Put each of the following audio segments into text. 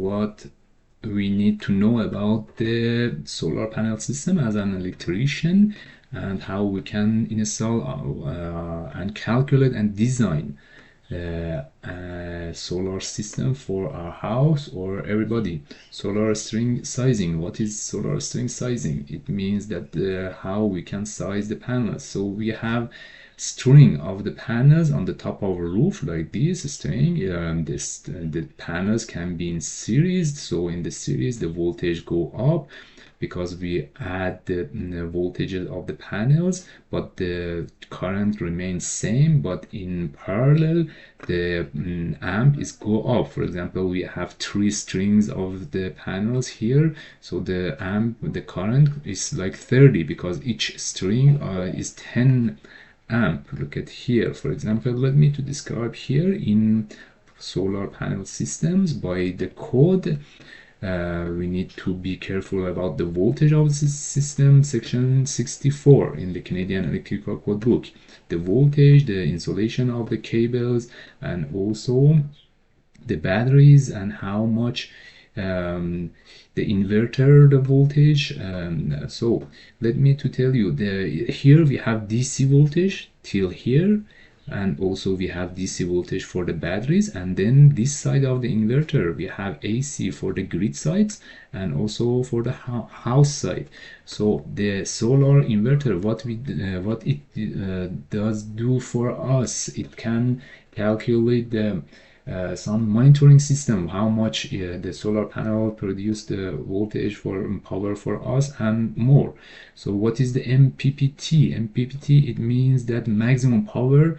what we need to know about the solar panel system as an electrician, and how we can install and calculate and design a solar system for our house or everybody. Solar string sizing. What is solar string sizing? It means that how we can size the panels. So we have string of the panels on the top of a roof like this string. The panels can be in series, so in the series the voltage go up because we add the voltages of the panels, but the current remains same, but in parallel the amp is go up. For example, we have 3 strings of the panels here, so the current is like 30 because each string is 10 amp. Look at here, for example, let me to describe here in solar panel systems by the code. We need to be careful about the voltage of the system, section 64 in the Canadian Electrical Code book. The voltage, the insulation of the cables, and also the batteries, and how much the inverter, the voltage. So let me to tell you, here we have DC voltage till here, and also we have DC voltage for the batteries, and then this side of the inverter we have AC for the grid sides and also for the house side. So the solar inverter, what it does do for us, it can calculate the some monitoring system, how much the solar panel produce the voltage for power for us and more. So what is the MPPT? MPPT, it means that maximum power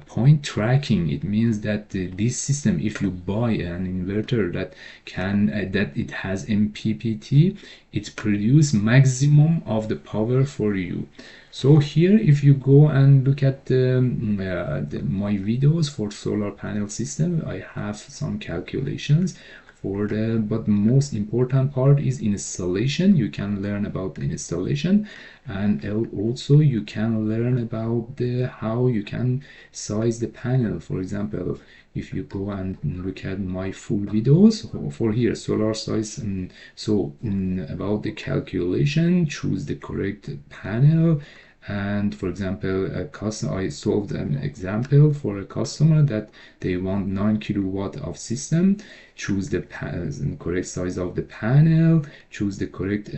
point tracking. It means that this system, if you buy an inverter that can that it has MPPT, it produce maximum of the power for you. So here, if you go and look at my videos for solar panel system, I have some calculations for the, but most important part is installation. You can learn about the installation, and also you can learn about the how you can size the panel. For example, if you go and look at my full videos for here solar size, and so about the calculation, choose the correct panel. And for example, I solved an example for a customer that they want 9 kilowatt of system. Choose the correct size of the panel, choose the correct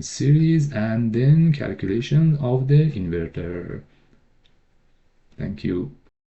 series, and then calculation of the inverter. Thank you.